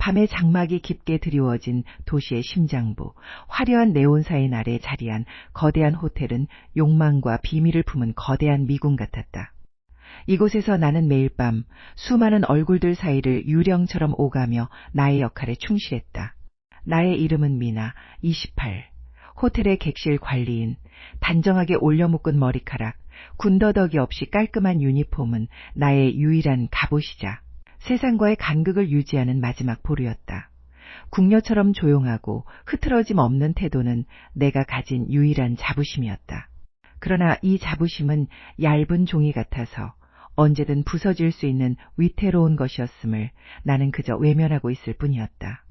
밤의 장막이 깊게 드리워진 도시의 심장부, 화려한 네온사인 아래 자리한 거대한 호텔은 욕망과 비밀을 품은 거대한 미궁 같았다. 이곳에서 나는 매일 밤 수많은 얼굴들 사이를 유령처럼 오가며 나의 역할에 충실했다. 나의 이름은 미나, 28. 호텔의 객실 관리인, 단정하게 올려묶은 머리카락, 군더더기 없이 깔끔한 유니폼은 나의 유일한 갑옷이자 세상과의 간극을 유지하는 마지막 보루였다. 궁녀처럼 조용하고 흐트러짐 없는 태도는 내가 가진 유일한 자부심이었다. 그러나 이 자부심은 얇은 종이 같아서 언제든 부서질 수 있는 위태로운 것이었음을 나는 그저 외면하고 있을 뿐이었다.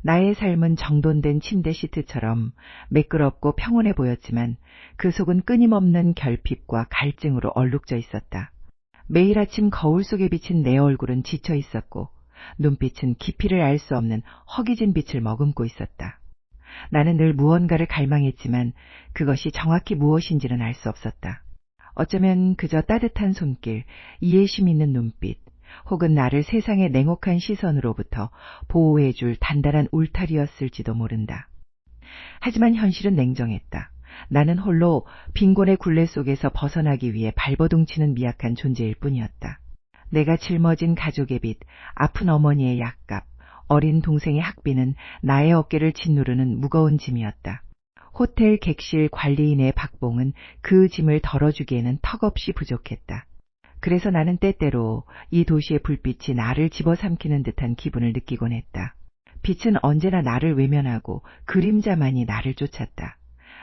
나의 삶은 정돈된 침대 시트처럼 매끄럽고 평온해 보였지만 그 속은 끊임없는 결핍과 갈증으로 얼룩져 있었다. 매일 아침 거울 속에 비친 내 얼굴은 지쳐 있었고 눈빛은 깊이를 알 수 없는 허기진 빛을 머금고 있었다. 나는 늘 무언가를 갈망했지만 그것이 정확히 무엇인지는 알 수 없었다. 어쩌면 그저 따뜻한 손길, 이해심 있는 눈빛, 혹은 나를 세상의 냉혹한 시선으로부터 보호해줄 단단한 울타리였을지도 모른다. 하지만 현실은 냉정했다. 나는 홀로 빈곤의 굴레 속에서 벗어나기 위해 발버둥치는 미약한 존재일 뿐이었다. 내가 짊어진 가족의 빚, 아픈 어머니의 약값, 어린 동생의 학비는 나의 어깨를 짓누르는 무거운 짐이었다. 호텔 객실 관리인의 박봉은 그 짐을 덜어주기에는 턱없이 부족했다. 그래서 나는 때때로 이 도시의 불빛이 나를 집어삼키는 듯한 기분을 느끼곤 했다. 빛은 언제나 나를 외면하고 그림자만이 나를 쫓았다.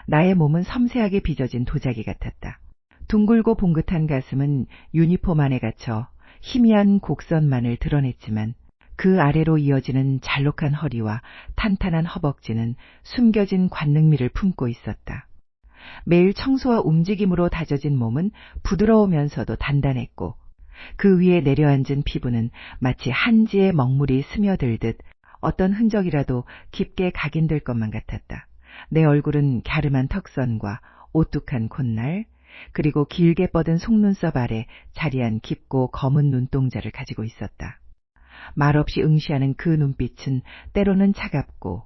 나의 몸은 섬세하게 빚어진 도자기 같았다. 둥글고 봉긋한 가슴은 유니폼 안에 갇혀 희미한 곡선만을 드러냈지만 그 아래로 이어지는 잘록한 허리와 탄탄한 허벅지는 숨겨진 관능미를 품고 있었다. 매일 청소와 움직임으로 다져진 몸은 부드러우면서도 단단했고 그 위에 내려앉은 피부는 마치 한지의 먹물이 스며들듯 어떤 흔적이라도 깊게 각인될 것만 같았다. 내 얼굴은 갸름한 턱선과 오뚝한 콧날, 그리고 길게 뻗은 속눈썹 아래 자리한 깊고 검은 눈동자를 가지고 있었다. 말없이 응시하는 그 눈빛은 때로는 차갑고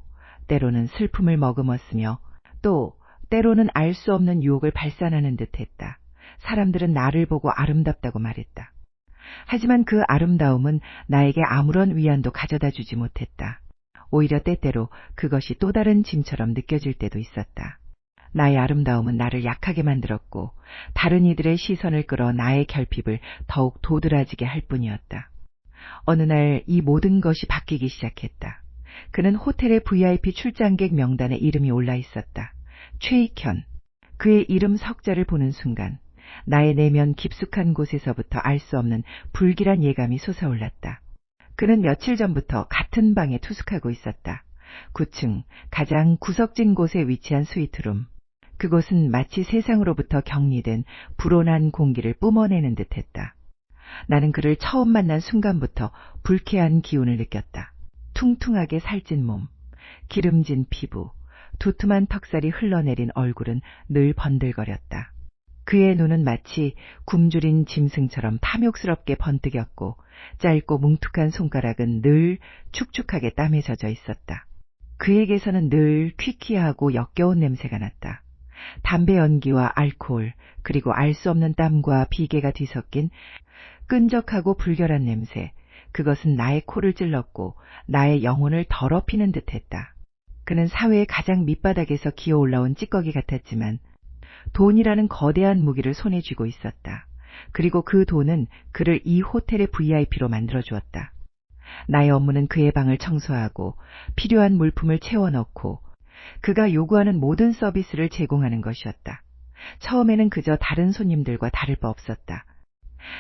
때로는 슬픔을 머금었으며 또 때로는 알 수 없는 유혹을 발산하는 듯했다. 사람들은 나를 보고 아름답다고 말했다. 하지만 그 아름다움은 나에게 아무런 위안도 가져다 주지 못했다. 오히려 때때로 그것이 또 다른 짐처럼 느껴질 때도 있었다. 나의 아름다움은 나를 약하게 만들었고 다른 이들의 시선을 끌어 나의 결핍을 더욱 도드라지게 할 뿐이었다. 어느 날 이 모든 것이 바뀌기 시작했다. 그는 호텔의 VIP 출장객 명단에 이름이 올라 있었다. 최익현. 그의 이름 석자를 보는 순간 나의 내면 깊숙한 곳에서부터 알 수 없는 불길한 예감이 솟아올랐다. 그는 며칠 전부터 같은 방에 투숙하고 있었다. 9층 가장 구석진 곳에 위치한 스위트룸. 그곳은 마치 세상으로부터 격리된 불온한 공기를 뿜어내는 듯했다. 나는 그를 처음 만난 순간부터 불쾌한 기운을 느꼈다. 퉁퉁하게 살찐 몸, 기름진 피부, 두툼한 턱살이 흘러내린 얼굴은 늘 번들거렸다. 그의 눈은 마치 굶주린 짐승처럼 탐욕스럽게 번뜩였고 짧고 뭉툭한 손가락은 늘 축축하게 땀에 젖어 있었다. 그에게서는 늘 퀴퀴하고 역겨운 냄새가 났다. 담배 연기와 알코올, 그리고 알 수 없는 땀과 비계가 뒤섞인 끈적하고 불결한 냄새, 그것은 나의 코를 찔렀고 나의 영혼을 더럽히는 듯했다. 그는 사회의 가장 밑바닥에서 기어 올라온 찌꺼기 같았지만 돈이라는 거대한 무기를 손에 쥐고 있었다. 그리고 그 돈은 그를 이 호텔의 VIP로 만들어주었다. 나의 업무는 그의 방을 청소하고 필요한 물품을 채워넣고 그가 요구하는 모든 서비스를 제공하는 것이었다. 처음에는 그저 다른 손님들과 다를 바 없었다.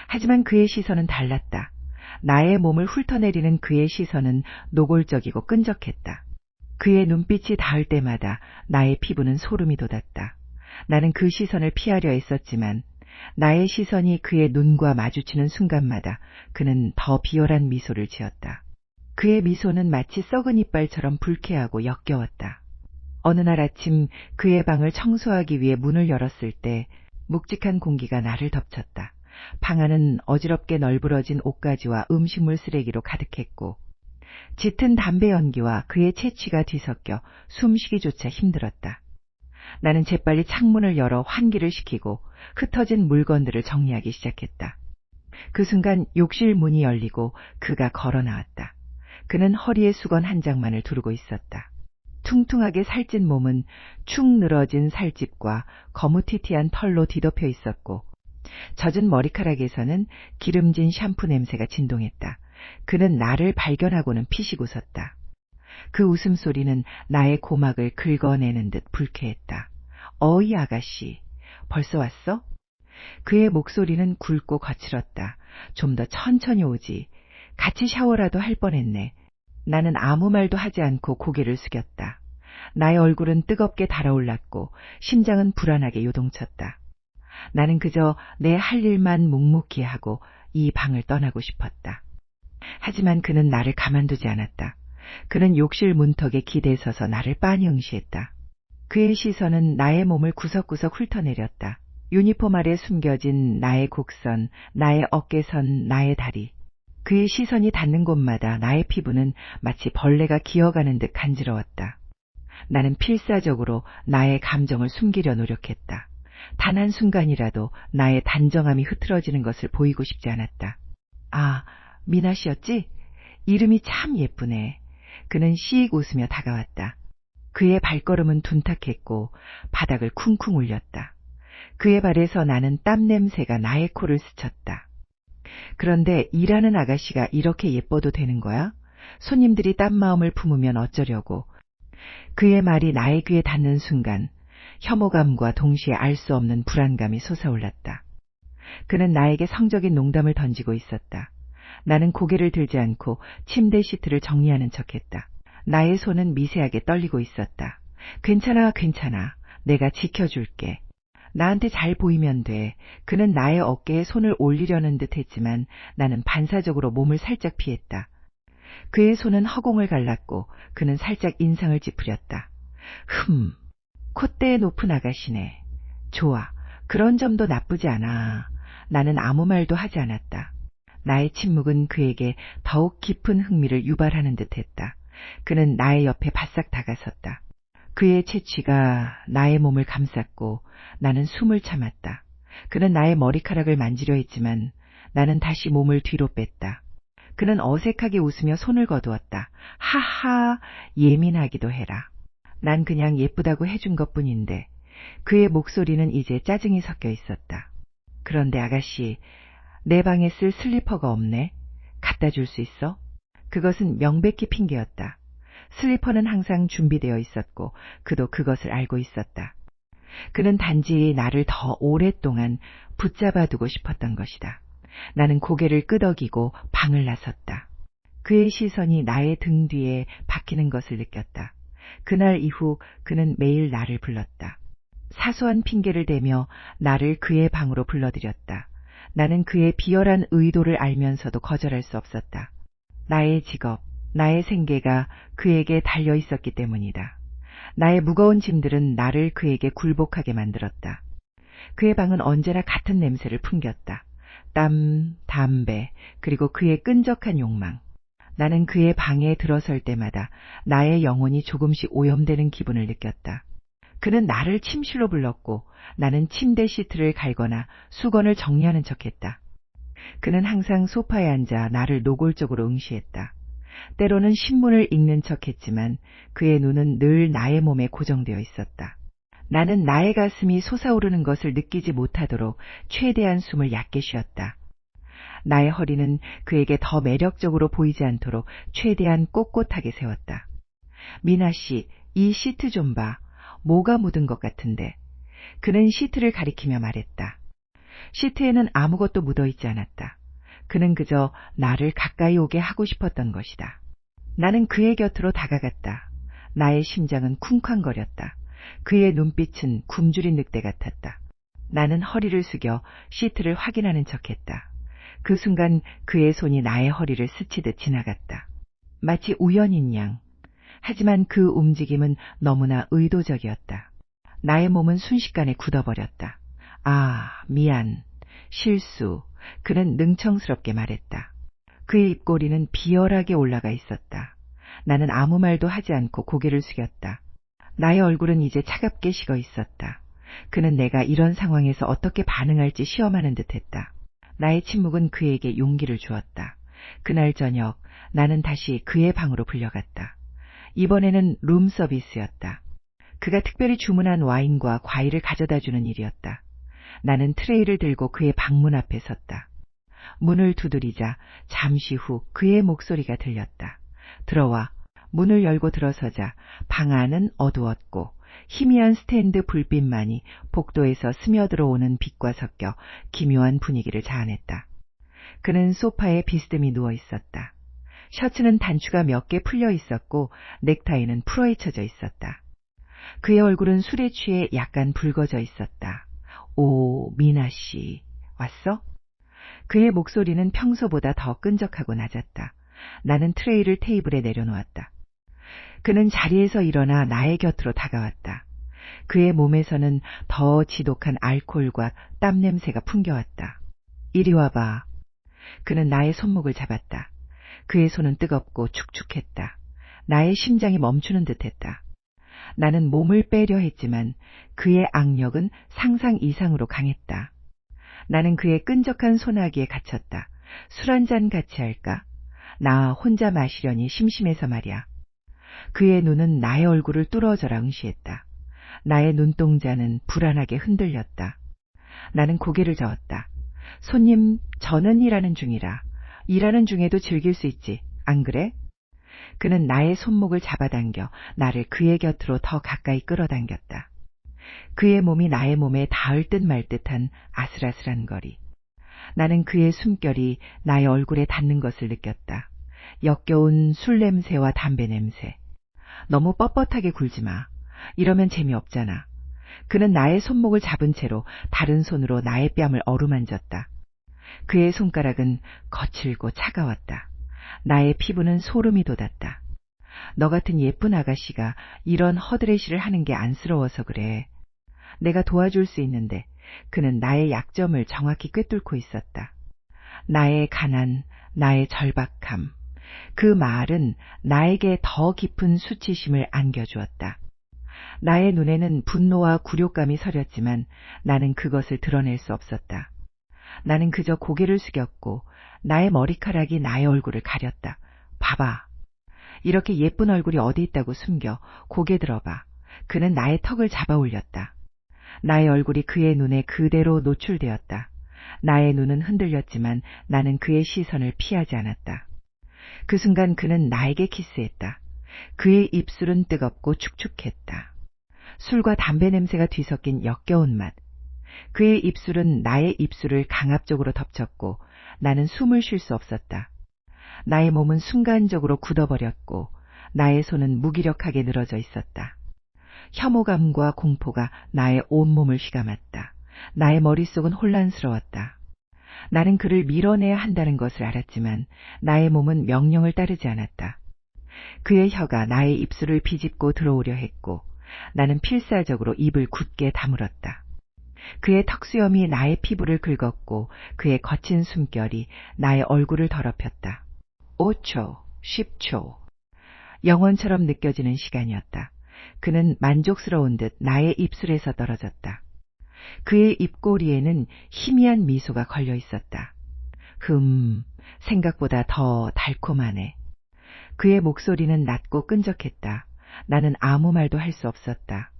하지만 그의 시선은 달랐다. 나의 몸을 훑어내리는 그의 시선은 노골적이고 끈적했다. 그의 눈빛이 닿을 때마다 나의 피부는 소름이 돋았다. 나는 그 시선을 피하려 했었지만 나의 시선이 그의 눈과 마주치는 순간마다 그는 더 비열한 미소를 지었다. 그의 미소는 마치 썩은 이빨처럼 불쾌하고 역겨웠다. 어느 날 아침 그의 방을 청소하기 위해 문을 열었을 때 묵직한 공기가 나를 덮쳤다. 방 안은 어지럽게 널브러진 옷가지와 음식물 쓰레기로 가득했고 짙은 담배 연기와 그의 채취가 뒤섞여 숨쉬기조차 힘들었다. 나는 재빨리 창문을 열어 환기를 시키고 흩어진 물건들을 정리하기 시작했다. 그 순간 욕실 문이 열리고 그가 걸어 나왔다. 그는 허리에 수건 한 장만을 두르고 있었다. 퉁퉁하게 살찐 몸은 축 늘어진 살집과 거무튀튀한 털로 뒤덮여 있었고 젖은 머리카락에서는 기름진 샴푸 냄새가 진동했다. 그는 나를 발견하고는 피식 웃었다. 그 웃음소리는 나의 고막을 긁어내는 듯 불쾌했다. 어이 아가씨, 벌써 왔어? 그의 목소리는 굵고 거칠었다. 좀 더 천천히 오지. 같이 샤워라도 할 뻔했네. 나는 아무 말도 하지 않고 고개를 숙였다. 나의 얼굴은 뜨겁게 달아올랐고 심장은 불안하게 요동쳤다. 나는 그저 내 할 일만 묵묵히 하고 이 방을 떠나고 싶었다. 하지만 그는 나를 가만두지 않았다. 그는 욕실 문턱에 기대서서 나를 빤히 응시했다. 그의 시선은 나의 몸을 구석구석 훑어내렸다. 유니폼 아래 숨겨진 나의 곡선, 나의 어깨선, 나의 다리. 그의 시선이 닿는 곳마다 나의 피부는 마치 벌레가 기어가는 듯 간지러웠다. 나는 필사적으로 나의 감정을 숨기려 노력했다. 단 한순간이라도 나의 단정함이 흐트러지는 것을 보이고 싶지 않았다. 아, 미나 씨였지? 이름이 참 예쁘네. 그는 씩 웃으며 다가왔다. 그의 발걸음은 둔탁했고 바닥을 쿵쿵 울렸다. 그의 발에서 나는 땀 냄새가 나의 코를 스쳤다. 그런데 일하는 아가씨가 이렇게 예뻐도 되는 거야? 손님들이 딴 마음을 품으면 어쩌려고. 그의 말이 나의 귀에 닿는 순간 혐오감과 동시에 알 수 없는 불안감이 솟아올랐다. 그는 나에게 성적인 농담을 던지고 있었다. 나는 고개를 들지 않고 침대 시트를 정리하는 척했다. 나의 손은 미세하게 떨리고 있었다. 괜찮아, 괜찮아. 내가 지켜줄게. 나한테 잘 보이면 돼. 그는 나의 어깨에 손을 올리려는 듯 했지만 나는 반사적으로 몸을 살짝 피했다. 그의 손은 허공을 갈랐고 그는 살짝 인상을 찌푸렸다. 콧대에 높은 아가씨네. 좋아. 그런 점도 나쁘지 않아. 나는 아무 말도 하지 않았다. 나의 침묵은 그에게 더욱 깊은 흥미를 유발하는 듯했다. 그는 나의 옆에 바싹 다가섰다. 그의 채취가 나의 몸을 감쌌고 나는 숨을 참았다. 그는 나의 머리카락을 만지려 했지만 나는 다시 몸을 뒤로 뺐다. 그는 어색하게 웃으며 손을 거두었다. 하하, 예민하기도 해라. 난 그냥 예쁘다고 해준 것뿐인데. 그의 목소리는 이제 짜증이 섞여 있었다. 그런데 아가씨, 내 방에 쓸 슬리퍼가 없네. 갖다 줄 수 있어? 그것은 명백히 핑계였다. 슬리퍼는 항상 준비되어 있었고 그도 그것을 알고 있었다. 그는 단지 나를 더 오랫동안 붙잡아두고 싶었던 것이다. 나는 고개를 끄덕이고 방을 나섰다. 그의 시선이 나의 등 뒤에 박히는 것을 느꼈다. 그날 이후 그는 매일 나를 불렀다. 사소한 핑계를 대며 나를 그의 방으로 불러들였다. 나는 그의 비열한 의도를 알면서도 거절할 수 없었다. 나의 직업, 나의 생계가 그에게 달려 있었기 때문이다. 나의 무거운 짐들은 나를 그에게 굴복하게 만들었다. 그의 방은 언제나 같은 냄새를 풍겼다. 땀, 담배, 그리고 그의 끈적한 욕망. 나는 그의 방에 들어설 때마다 나의 영혼이 조금씩 오염되는 기분을 느꼈다. 그는 나를 침실로 불렀고 나는 침대 시트를 갈거나 수건을 정리하는 척했다. 그는 항상 소파에 앉아 나를 노골적으로 응시했다. 때로는 신문을 읽는 척했지만 그의 눈은 늘 나의 몸에 고정되어 있었다. 나는 나의 가슴이 솟아오르는 것을 느끼지 못하도록 최대한 숨을 얕게 쉬었다. 나의 허리는 그에게 더 매력적으로 보이지 않도록 최대한 꼿꼿하게 세웠다. 미나 씨, 이 시트 좀 봐. 뭐가 묻은 것 같은데. 그는 시트를 가리키며 말했다. 시트에는 아무것도 묻어있지 않았다. 그는 그저 나를 가까이 오게 하고 싶었던 것이다. 나는 그의 곁으로 다가갔다. 나의 심장은 쿵쾅거렸다. 그의 눈빛은 굶주린 늑대 같았다. 나는 허리를 숙여 시트를 확인하는 척했다. 그 순간 그의 손이 나의 허리를 스치듯 지나갔다. 마치 우연인 양. 하지만 그 움직임은 너무나 의도적이었다. 나의 몸은 순식간에 굳어버렸다. 아, 미안. 실수. 그는 능청스럽게 말했다. 그의 입꼬리는 비열하게 올라가 있었다. 나는 아무 말도 하지 않고 고개를 숙였다. 나의 얼굴은 이제 차갑게 식어 있었다. 그는 내가 이런 상황에서 어떻게 반응할지 시험하는 듯했다. 나의 침묵은 그에게 용기를 주었다. 그날 저녁 나는 다시 그의 방으로 불려갔다. 이번에는 룸 서비스였다. 그가 특별히 주문한 와인과 과일을 가져다주는 일이었다. 나는 트레이를 들고 그의 방문 앞에 섰다. 문을 두드리자 잠시 후 그의 목소리가 들렸다. 들어와. 문을 열고 들어서자 방 안은 어두웠고 희미한 스탠드 불빛만이 복도에서 스며들어오는 빛과 섞여 기묘한 분위기를 자아냈다. 그는 소파에 비스듬히 누워 있었다. 셔츠는 단추가 몇 개 풀려 있었고 넥타이는 풀어헤쳐져 있었다. 그의 얼굴은 술에 취해 약간 붉어져 있었다. 오, 미나 씨, 왔어? 그의 목소리는 평소보다 더 끈적하고 낮았다. 나는 트레이를 테이블에 내려놓았다. 그는 자리에서 일어나 나의 곁으로 다가왔다. 그의 몸에서는 더 지독한 알코올과 땀 냄새가 풍겨왔다. 이리 와봐. 그는 나의 손목을 잡았다. 그의 손은 뜨겁고 축축했다. 나의 심장이 멈추는 듯했다. 나는 몸을 빼려 했지만 그의 악력은 상상 이상으로 강했다. 나는 그의 끈적한 손아귀에 갇혔다. 술 한잔 같이 할까? 나 혼자 마시려니 심심해서 말이야. 그의 눈은 나의 얼굴을 뚫어져라 응시했다. 나의 눈동자는 불안하게 흔들렸다. 나는 고개를 저었다. 손님, 저는 일하는 중이라. 일하는 중에도 즐길 수 있지, 안 그래? 그는 나의 손목을 잡아당겨 나를 그의 곁으로 더 가까이 끌어당겼다. 그의 몸이 나의 몸에 닿을 듯 말 듯한 아슬아슬한 거리. 나는 그의 숨결이 나의 얼굴에 닿는 것을 느꼈다. 역겨운 술 냄새와 담배 냄새. 너무 뻣뻣하게 굴지 마. 이러면 재미없잖아. 그는 나의 손목을 잡은 채로 다른 손으로 나의 뺨을 어루만졌다. 그의 손가락은 거칠고 차가웠다. 나의 피부는 소름이 돋았다. 너 같은 예쁜 아가씨가 이런 허드레시를 하는 게 안쓰러워서 그래. 내가 도와줄 수 있는데 그는 나의 약점을 정확히 꿰뚫고 있었다. 나의 가난, 나의 절박함. 그 말은 나에게 더 깊은 수치심을 안겨주었다. 나의 눈에는 분노와 굴욕감이 서렸지만 나는 그것을 드러낼 수 없었다. 나는 그저 고개를 숙였고 나의 머리카락이 나의 얼굴을 가렸다. 봐봐. 이렇게 예쁜 얼굴이 어디 있다고 숨겨. 고개 들어봐. 그는 나의 턱을 잡아 올렸다. 나의 얼굴이 그의 눈에 그대로 노출되었다. 나의 눈은 흔들렸지만 나는 그의 시선을 피하지 않았다. 그 순간 그는 나에게 키스했다. 그의 입술은 뜨겁고 축축했다. 술과 담배 냄새가 뒤섞인 역겨운 맛. 그의 입술은 나의 입술을 강압적으로 덮쳤고 나는 숨을 쉴 수 없었다. 나의 몸은 순간적으로 굳어버렸고 나의 손은 무기력하게 늘어져 있었다. 혐오감과 공포가 나의 온몸을 휘감았다. 나의 머릿속은 혼란스러웠다. 나는 그를 밀어내야 한다는 것을 알았지만 나의 몸은 명령을 따르지 않았다. 그의 혀가 나의 입술을 비집고 들어오려 했고 나는 필사적으로 입을 굳게 다물었다. 그의 턱수염이 나의 피부를 긁었고 그의 거친 숨결이 나의 얼굴을 더럽혔다. 5초, 10초. 영원처럼 느껴지는 시간이었다. 그는 만족스러운 듯 나의 입술에서 떨어졌다. 그의 입꼬리에는 희미한 미소가 걸려 있었다. 생각보다 더 달콤하네. 그의 목소리는 낮고 끈적했다. 나는 아무 말도 할 수 없었다.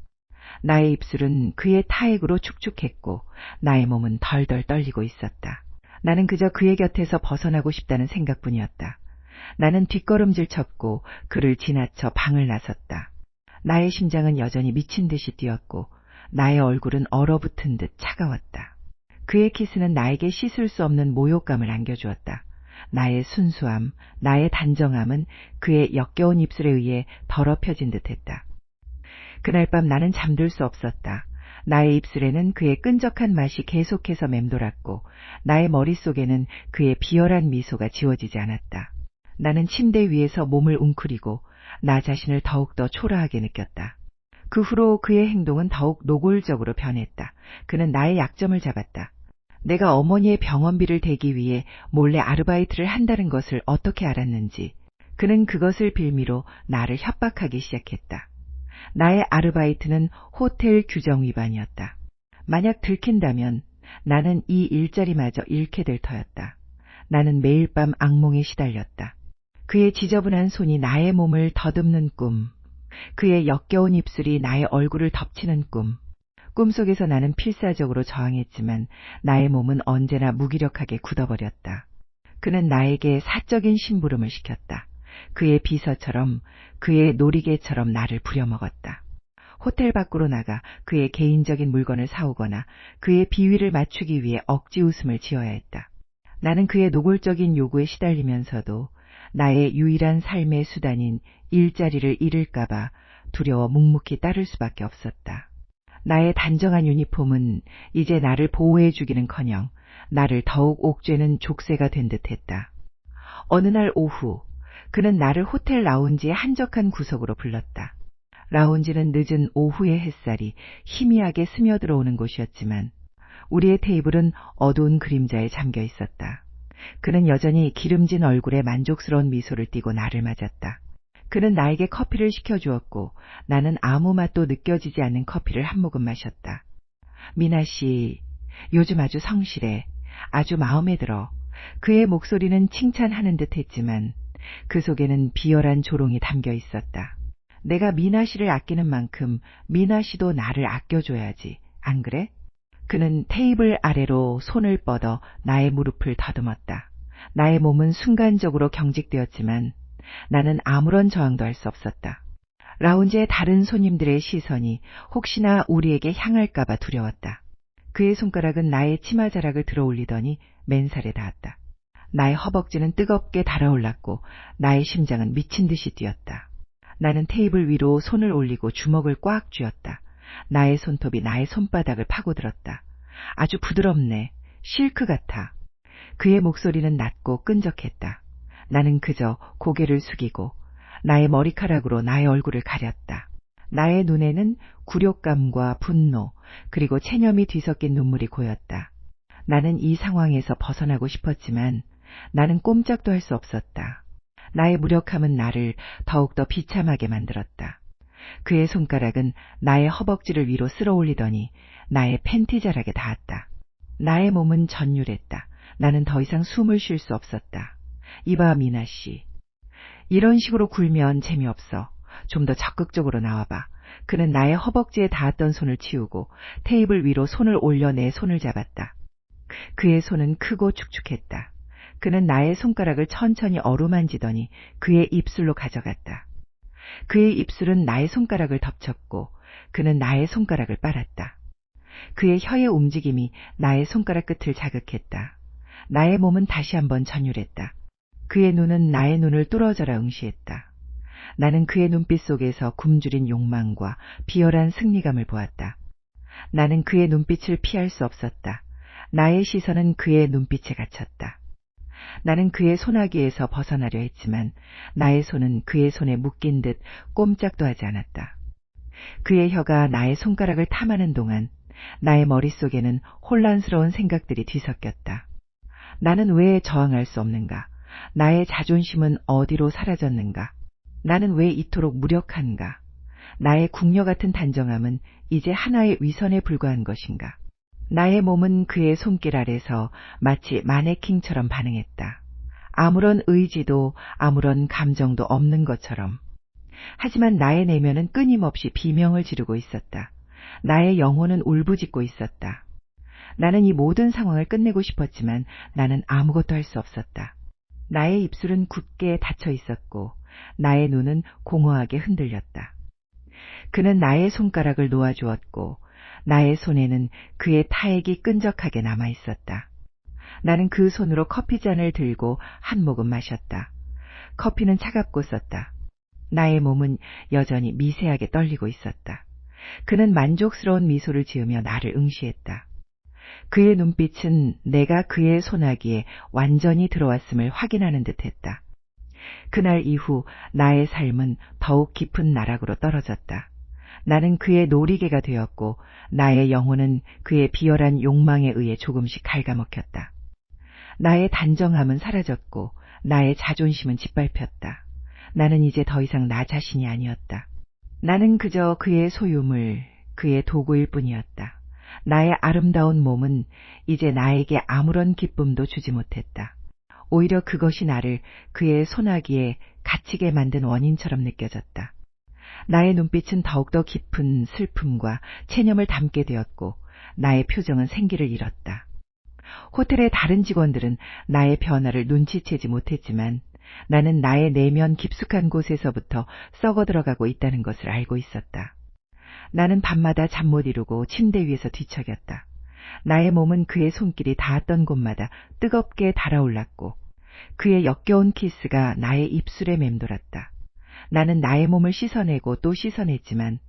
나의 입술은 그의 타액으로 축축했고 나의 몸은 덜덜 떨리고 있었다. 나는 그저 그의 곁에서 벗어나고 싶다는 생각뿐이었다. 나는 뒷걸음질 쳤고 그를 지나쳐 방을 나섰다. 나의 심장은 여전히 미친 듯이 뛰었고 나의 얼굴은 얼어붙은 듯 차가웠다. 그의 키스는 나에게 씻을 수 없는 모욕감을 안겨주었다. 나의 순수함, 나의 단정함은 그의 역겨운 입술에 의해 더럽혀진 듯했다. 그날 밤 나는 잠들 수 없었다. 나의 입술에는 그의 끈적한 맛이 계속해서 맴돌았고 나의 머릿속에는 그의 비열한 미소가 지워지지 않았다. 나는 침대 위에서 몸을 웅크리고 나 자신을 더욱더 초라하게 느꼈다. 그 후로 그의 행동은 더욱 노골적으로 변했다. 그는 나의 약점을 잡았다. 내가 어머니의 병원비를 대기 위해 몰래 아르바이트를 한다는 것을 어떻게 알았는지 그는 그것을 빌미로 나를 협박하기 시작했다. 나의 아르바이트는 호텔 규정 위반이었다. 만약 들킨다면 나는 이 일자리마저 잃게 될 터였다. 나는 매일 밤 악몽에 시달렸다. 그의 지저분한 손이 나의 몸을 더듬는 꿈, 그의 역겨운 입술이 나의 얼굴을 덮치는 꿈. 꿈속에서 나는 필사적으로 저항했지만 나의 몸은 언제나 무기력하게 굳어버렸다. 그는 나에게 사적인 심부름을 시켰다. 그의 비서처럼, 그의 놀이개처럼 나를 부려먹었다. 호텔 밖으로 나가 그의 개인적인 물건을 사오거나 그의 비위를 맞추기 위해 억지 웃음을 지어야 했다. 나는 그의 노골적인 요구에 시달리면서도 나의 유일한 삶의 수단인 일자리를 잃을까봐 두려워 묵묵히 따를 수밖에 없었다. 나의 단정한 유니폼은 이제 나를 보호해주기는커녕 나를 더욱 옥죄는 족쇄가 된 듯했다. 어느 날 오후 그는 나를 호텔 라운지의 한적한 구석으로 불렀다. 라운지는 늦은 오후의 햇살이 희미하게 스며들어오는 곳이었지만 우리의 테이블은 어두운 그림자에 잠겨 있었다. 그는 여전히 기름진 얼굴에 만족스러운 미소를 띠고 나를 맞았다. 그는 나에게 커피를 시켜주었고 나는 아무 맛도 느껴지지 않는 커피를 한 모금 마셨다. 미나 씨, 요즘 아주 성실해. 아주 마음에 들어. 그의 목소리는 칭찬하는 듯 했지만 그 속에는 비열한 조롱이 담겨 있었다. 내가 미나 씨를 아끼는 만큼 미나 씨도 나를 아껴줘야지. 안 그래? 그는 테이블 아래로 손을 뻗어 나의 무릎을 더듬었다. 나의 몸은 순간적으로 경직되었지만 나는 아무런 저항도 할 수 없었다. 라운지의 다른 손님들의 시선이 혹시나 우리에게 향할까봐 두려웠다. 그의 손가락은 나의 치마자락을 들어 올리더니 맨살에 닿았다. 나의 허벅지는 뜨겁게 달아올랐고 나의 심장은 미친 듯이 뛰었다. 나는 테이블 위로 손을 올리고 주먹을 꽉 쥐었다. 나의 손톱이 나의 손바닥을 파고들었다. 아주 부드럽네. 실크 같아. 그의 목소리는 낮고 끈적했다. 나는 그저 고개를 숙이고 나의 머리카락으로 나의 얼굴을 가렸다. 나의 눈에는 굴욕감과 분노 그리고 체념이 뒤섞인 눈물이 고였다. 나는 이 상황에서 벗어나고 싶었지만 나는 꼼짝도 할 수 없었다. 나의 무력함은 나를 더욱더 비참하게 만들었다. 그의 손가락은 나의 허벅지를 위로 쓸어 올리더니 나의 팬티 자락에 닿았다. 나의 몸은 전율했다. 나는 더 이상 숨을 쉴 수 없었다. 이봐 미나 씨. 이런 식으로 굴면 재미없어. 좀 더 적극적으로 나와봐. 그는 나의 허벅지에 닿았던 손을 치우고 테이블 위로 손을 올려 내 손을 잡았다. 그의 손은 크고 축축했다. 그는 나의 손가락을 천천히 어루만지더니 그의 입술로 가져갔다. 그의 입술은 나의 손가락을 덮쳤고 그는 나의 손가락을 빨았다. 그의 혀의 움직임이 나의 손가락 끝을 자극했다. 나의 몸은 다시 한번 전율했다. 그의 눈은 나의 눈을 뚫어져라 응시했다. 나는 그의 눈빛 속에서 굶주린 욕망과 비열한 승리감을 보았다. 나는 그의 눈빛을 피할 수 없었다. 나의 시선은 그의 눈빛에 갇혔다. 나는 그의 손아귀에서 벗어나려 했지만 나의 손은 그의 손에 묶인 듯 꼼짝도 하지 않았다. 그의 혀가 나의 손가락을 탐하는 동안 나의 머릿속에는 혼란스러운 생각들이 뒤섞였다. 나는 왜 저항할 수 없는가? 나의 자존심은 어디로 사라졌는가? 나는 왜 이토록 무력한가? 나의 궁녀 같은 단정함은 이제 하나의 위선에 불과한 것인가? 나의 몸은 그의 손길 아래서 마치 마네킹처럼 반응했다. 아무런 의지도 아무런 감정도 없는 것처럼. 하지만 나의 내면은 끊임없이 비명을 지르고 있었다. 나의 영혼은 울부짖고 있었다. 나는 이 모든 상황을 끝내고 싶었지만 나는 아무것도 할 수 없었다. 나의 입술은 굳게 닫혀 있었고 나의 눈은 공허하게 흔들렸다. 그는 나의 손가락을 놓아주었고 나의 손에는 그의 타액이 끈적하게 남아있었다. 나는 그 손으로 커피잔을 들고 한 모금 마셨다. 커피는 차갑고 썼다. 나의 몸은 여전히 미세하게 떨리고 있었다. 그는 만족스러운 미소를 지으며 나를 응시했다. 그의 눈빛은 내가 그의 손아귀에 완전히 들어왔음을 확인하는 듯했다. 그날 이후 나의 삶은 더욱 깊은 나락으로 떨어졌다. 나는 그의 놀이개가 되었고 나의 영혼은 그의 비열한 욕망에 의해 조금씩 갉아먹혔다. 나의 단정함은 사라졌고 나의 자존심은 짓밟혔다. 나는 이제 더 이상 나 자신이 아니었다. 나는 그저 그의 소유물, 그의 도구일 뿐이었다. 나의 아름다운 몸은 이제 나에게 아무런 기쁨도 주지 못했다. 오히려 그것이 나를 그의 소나기에 갇히게 만든 원인처럼 느껴졌다. 나의 눈빛은 더욱더 깊은 슬픔과 체념을 담게 되었고 나의 표정은 생기를 잃었다. 호텔의 다른 직원들은 나의 변화를 눈치채지 못했지만 나는 나의 내면 깊숙한 곳에서부터 썩어 들어가고 있다는 것을 알고 있었다. 나는 밤마다 잠 못 이루고 침대 위에서 뒤척였다. 나의 몸은 그의 손길이 닿았던 곳마다 뜨겁게 달아올랐고 그의 역겨운 키스가 나의 입술에 맴돌았다. 나는 나의 몸을 씻어내고 또 씻어냈지만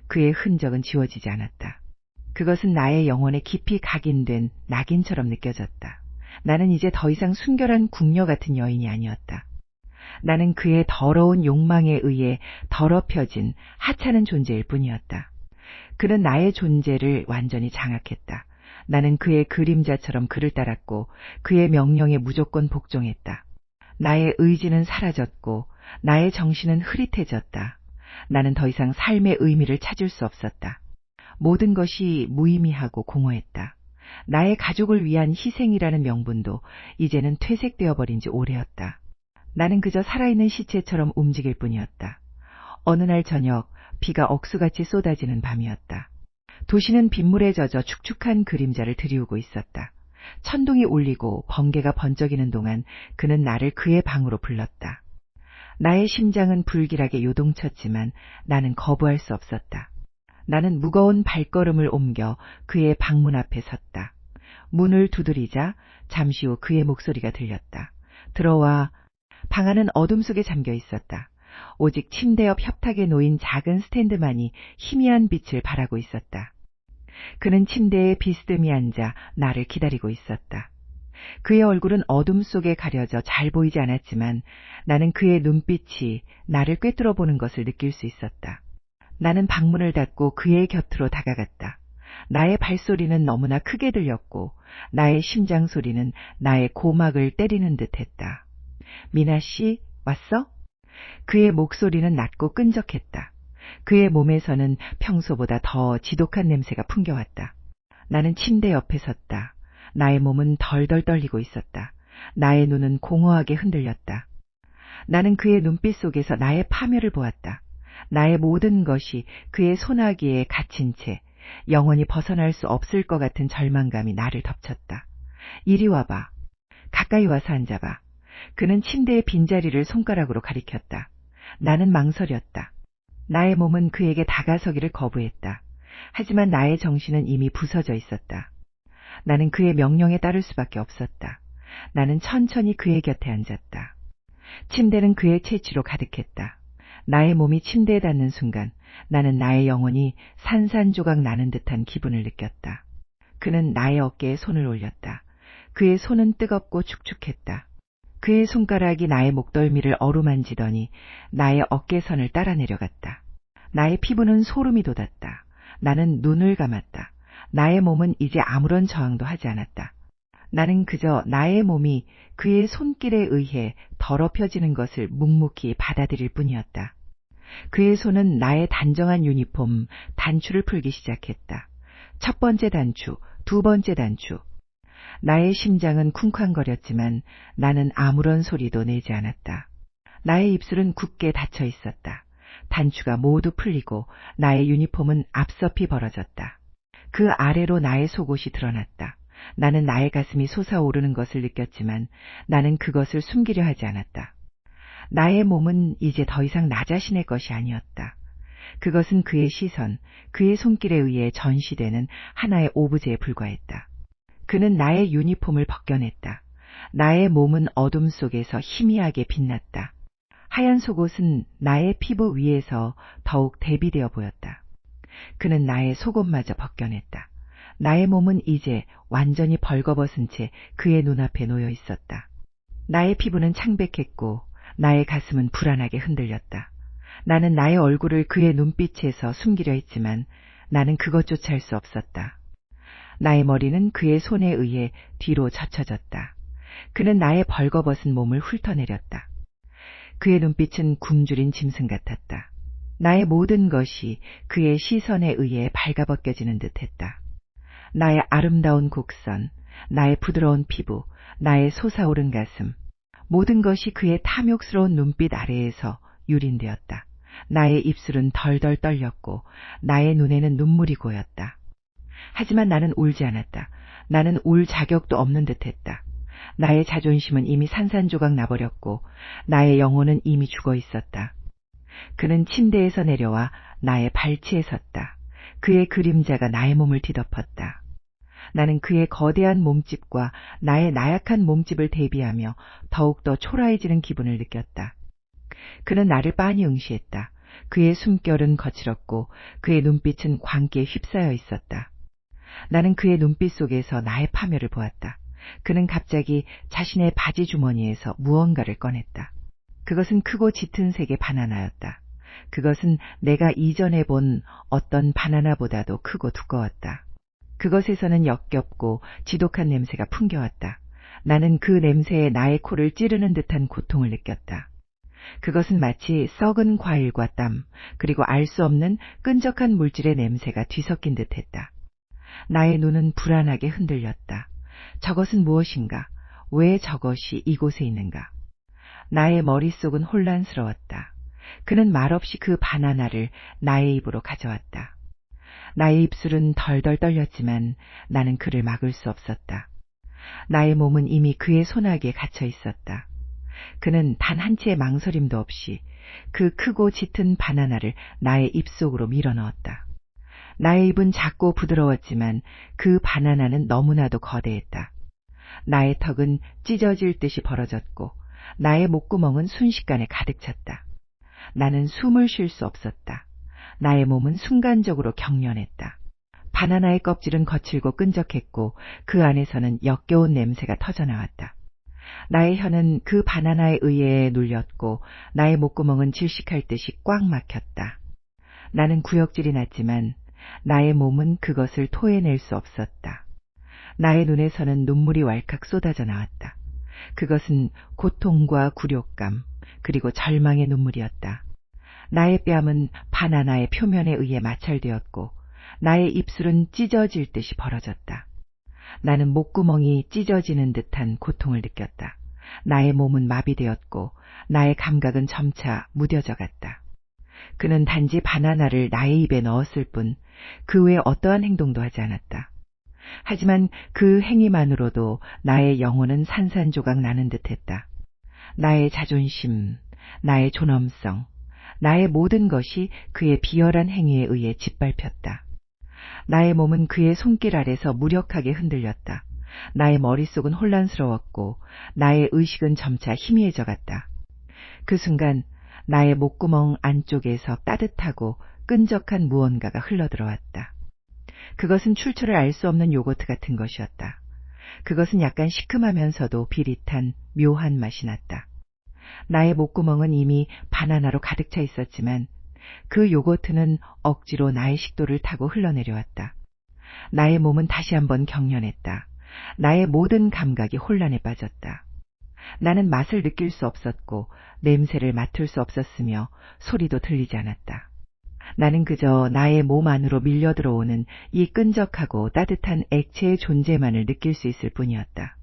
그의 흔적은 지워지지 않았다. 그것은 나의 영혼에 깊이 각인된 낙인처럼 느껴졌다. 나는 이제 더 이상 순결한 궁녀 같은 여인이 아니었다. 나는 그의 더러운 욕망에 의해 더럽혀진 하찮은 존재일 뿐이었다. 그는 나의 존재를 완전히 장악했다. 나는 그의 그림자처럼 그를 따랐고 그의 명령에 무조건 복종했다. 나의 의지는 사라졌고 나의 정신은 흐릿해졌다. 나는 더 이상 삶의 의미를 찾을 수 없었다. 모든 것이 무의미하고 공허했다. 나의 가족을 위한 희생이라는 명분도 이제는 퇴색되어 버린 지 오래였다. 나는 그저 살아있는 시체처럼 움직일 뿐이었다. 어느 날 저녁 비가 억수같이 쏟아지는 밤이었다. 도시는 빗물에 젖어 축축한 그림자를 드리우고 있었다. 천둥이 울리고 번개가 번쩍이는 동안 그는 나를 그의 방으로 불렀다. 나의 심장은 불길하게 요동쳤지만 나는 거부할 수 없었다. 나는 무거운 발걸음을 옮겨 그의 방문 앞에 섰다. 문을 두드리자 잠시 후 그의 목소리가 들렸다. 들어와. 방 안은 어둠 속에 잠겨 있었다. 오직 침대 옆 협탁에 놓인 작은 스탠드만이 희미한 빛을 발하고 있었다. 그는 침대에 비스듬히 앉아 나를 기다리고 있었다. 그의 얼굴은 어둠 속에 가려져 잘 보이지 않았지만 나는 그의 눈빛이 나를 꿰뚫어 보는 것을 느낄 수 있었다. 나는 방문을 닫고 그의 곁으로 다가갔다. 나의 발소리는 너무나 크게 들렸고 나의 심장 소리는 나의 고막을 때리는 듯했다. 미나 씨, 왔어? 그의 목소리는 낮고 끈적했다. 그의 몸에서는 평소보다 더 지독한 냄새가 풍겨왔다. 나는 침대 옆에 섰다. 나의 몸은 덜덜 떨리고 있었다. 나의 눈은 공허하게 흔들렸다. 나는 그의 눈빛 속에서 나의 파멸을 보았다. 나의 모든 것이 그의 소나기에 갇힌 채 영원히 벗어날 수 없을 것 같은 절망감이 나를 덮쳤다. 이리 와봐. 가까이 와서 앉아봐. 그는 침대의 빈자리를 손가락으로 가리켰다. 나는 망설였다. 나의 몸은 그에게 다가서기를 거부했다. 하지만 나의 정신은 이미 부서져 있었다. 나는 그의 명령에 따를 수밖에 없었다. 나는 천천히 그의 곁에 앉았다. 침대는 그의 채취로 가득했다. 나의 몸이 침대에 닿는 순간 나는 나의 영혼이 산산조각 나는 듯한 기분을 느꼈다. 그는 나의 어깨에 손을 올렸다. 그의 손은 뜨겁고 축축했다. 그의 손가락이 나의 목덜미를 어루만지더니 나의 어깨선을 따라 내려갔다. 나의 피부는 소름이 돋았다. 나는 눈을 감았다. 나의 몸은 이제 아무런 저항도 하지 않았다. 나는 그저 나의 몸이 그의 손길에 의해 더럽혀지는 것을 묵묵히 받아들일 뿐이었다. 그의 손은 나의 단정한 유니폼 단추를 풀기 시작했다. 첫 번째 단추, 두 번째 단추. 나의 심장은 쿵쾅거렸지만 나는 아무런 소리도 내지 않았다. 나의 입술은 굳게 닫혀 있었다. 단추가 모두 풀리고 나의 유니폼은 앞서피 벌어졌다. 그 아래로 나의 속옷이 드러났다. 나는 나의 가슴이 솟아오르는 것을 느꼈지만 나는 그것을 숨기려 하지 않았다. 나의 몸은 이제 더 이상 나 자신의 것이 아니었다. 그것은 그의 시선, 그의 손길에 의해 전시되는 하나의 오브제에 불과했다. 그는 나의 유니폼을 벗겨냈다. 나의 몸은 어둠 속에서 희미하게 빛났다. 하얀 속옷은 나의 피부 위에서 더욱 대비되어 보였다. 그는 나의 속옷마저 벗겨냈다. 나의 몸은 이제 완전히 벌거벗은 채 그의 눈앞에 놓여 있었다. 나의 피부는 창백했고 나의 가슴은 불안하게 흔들렸다. 나는 나의 얼굴을 그의 눈빛에서 숨기려 했지만 나는 그것조차 할 수 없었다. 나의 머리는 그의 손에 의해 뒤로 젖혀졌다. 그는 나의 벌거벗은 몸을 훑어내렸다. 그의 눈빛은 굶주린 짐승 같았다. 나의 모든 것이 그의 시선에 의해 발가벗겨지는 듯했다. 나의 아름다운 곡선, 나의 부드러운 피부, 나의 솟아오른 가슴, 모든 것이 그의 탐욕스러운 눈빛 아래에서 유린되었다. 나의 입술은 덜덜 떨렸고 나의 눈에는 눈물이 고였다. 하지만 나는 울지 않았다. 나는 울 자격도 없는 듯했다. 나의 자존심은 이미 산산조각 나버렸고 나의 영혼은 이미 죽어 있었다. 그는 침대에서 내려와 나의 발치에 섰다. 그의 그림자가 나의 몸을 뒤덮었다. 나는 그의 거대한 몸집과 나의 나약한 몸집을 대비하며 더욱더 초라해지는 기분을 느꼈다. 그는 나를 빤히 응시했다. 그의 숨결은 거칠었고 그의 눈빛은 광기에 휩싸여 있었다. 나는 그의 눈빛 속에서 나의 파멸을 보았다. 그는 갑자기 자신의 바지 주머니에서 무언가를 꺼냈다. 그것은 크고 짙은 색의 바나나였다. 그것은 내가 이전에 본 어떤 바나나보다도 크고 두꺼웠다. 그것에서는 역겹고 지독한 냄새가 풍겨왔다. 나는 그 냄새에 나의 코를 찌르는 듯한 고통을 느꼈다. 그것은 마치 썩은 과일과 땀, 그리고 알 수 없는 끈적한 물질의 냄새가 뒤섞인 듯했다. 나의 눈은 불안하게 흔들렸다. 저것은 무엇인가? 왜 저것이 이곳에 있는가? 나의 머릿속은 혼란스러웠다. 그는 말없이 그 바나나를 나의 입으로 가져왔다. 나의 입술은 덜덜 떨렸지만 나는 그를 막을 수 없었다. 나의 몸은 이미 그의 손아귀에 갇혀 있었다. 그는 단 한 채의 망설임도 없이 그 크고 짙은 바나나를 나의 입속으로 밀어넣었다. 나의 입은 작고 부드러웠지만 그 바나나는 너무나도 거대했다. 나의 턱은 찢어질 듯이 벌어졌고 나의 목구멍은 순식간에 가득 찼다. 나는 숨을 쉴 수 없었다. 나의 몸은 순간적으로 경련했다. 바나나의 껍질은 거칠고 끈적했고 그 안에서는 역겨운 냄새가 터져나왔다. 나의 혀는 그 바나나에 의해 눌렸고 나의 목구멍은 질식할 듯이 꽉 막혔다. 나는 구역질이 났지만 나의 몸은 그것을 토해낼 수 없었다. 나의 눈에서는 눈물이 왈칵 쏟아져 나왔다. 그것은 고통과 굴욕감 그리고 절망의 눈물이었다. 나의 뺨은 바나나의 표면에 의해 마찰되었고 나의 입술은 찢어질 듯이 벌어졌다. 나는 목구멍이 찢어지는 듯한 고통을 느꼈다. 나의 몸은 마비되었고 나의 감각은 점차 무뎌져 갔다. 그는 단지 바나나를 나의 입에 넣었을 뿐 그 외 어떠한 행동도 하지 않았다. 하지만 그 행위만으로도 나의 영혼은 산산조각 나는 듯했다. 나의 자존심, 나의 존엄성, 나의 모든 것이 그의 비열한 행위에 의해 짓밟혔다. 나의 몸은 그의 손길 아래서 무력하게 흔들렸다. 나의 머릿속은 혼란스러웠고 나의 의식은 점차 희미해져 갔다. 그 순간 나의 목구멍 안쪽에서 따뜻하고 끈적한 무언가가 흘러들어왔다. 그것은 출처를 알 수 없는 요거트 같은 것이었다. 그것은 약간 시큼하면서도 비릿한 묘한 맛이 났다. 나의 목구멍은 이미 바나나로 가득 차 있었지만 그 요거트는 억지로 나의 식도를 타고 흘러내려왔다. 나의 몸은 다시 한번 경련했다. 나의 모든 감각이 혼란에 빠졌다. 나는 맛을 느낄 수 없었고 냄새를 맡을 수 없었으며 소리도 들리지 않았다. 나는 그저 나의 몸 안으로 밀려 들어오는 이 끈적하고 따뜻한 액체의 존재만을 느낄 수 있을 뿐이었다.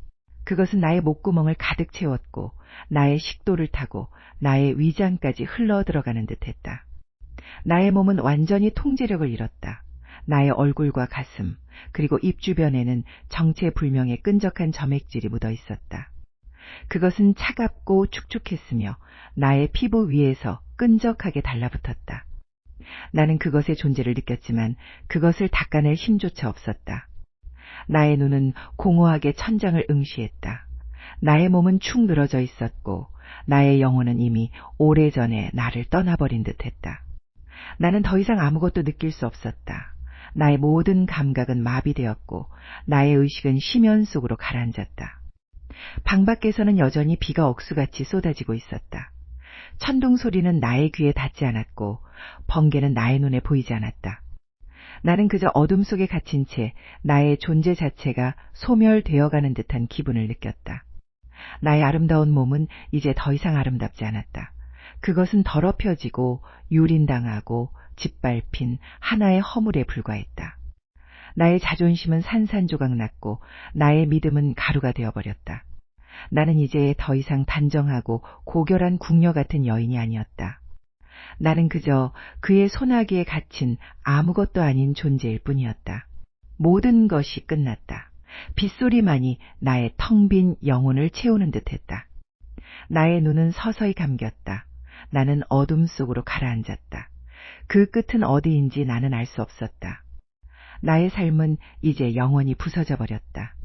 그것은 나의 목구멍을 가득 채웠고 나의 식도를 타고 나의 위장까지 흘러 들어가는 듯했다. 나의 몸은 완전히 통제력을 잃었다. 나의 얼굴과 가슴, 그리고 입 주변에는 정체불명의 끈적한 점액질이 묻어 있었다. 그것은 차갑고 축축했으며 나의 피부 위에서 끈적하게 달라붙었다. 나는 그것의 존재를 느꼈지만 그것을 닦아낼 힘조차 없었다. 나의 눈은 공허하게 천장을 응시했다. 나의 몸은 축 늘어져 있었고 나의 영혼은 이미 오래전에 나를 떠나버린 듯했다. 나는 더 이상 아무것도 느낄 수 없었다. 나의 모든 감각은 마비되었고 나의 의식은 심연 속으로 가라앉았다. 방 밖에서는 여전히 비가 억수같이 쏟아지고 있었다. 천둥 소리는 나의 귀에 닿지 않았고 번개는 나의 눈에 보이지 않았다. 나는 그저 어둠 속에 갇힌 채 나의 존재 자체가 소멸되어가는 듯한 기분을 느꼈다. 나의 아름다운 몸은 이제 더 이상 아름답지 않았다. 그것은 더럽혀지고 유린당하고 짓밟힌 하나의 허물에 불과했다. 나의 자존심은 산산조각 났고 나의 믿음은 가루가 되어버렸다. 나는 이제 더 이상 단정하고 고결한 궁녀 같은 여인이 아니었다. 나는 그저 그의 소나기에 갇힌 아무것도 아닌 존재일 뿐이었다. 모든 것이 끝났다. 빗소리만이 나의 텅 빈 영혼을 채우는 듯했다. 나의 눈은 서서히 감겼다. 나는 어둠 속으로 가라앉았다. 그 끝은 어디인지 나는 알 수 없었다. 나의 삶은 이제 영원히 부서져 버렸다.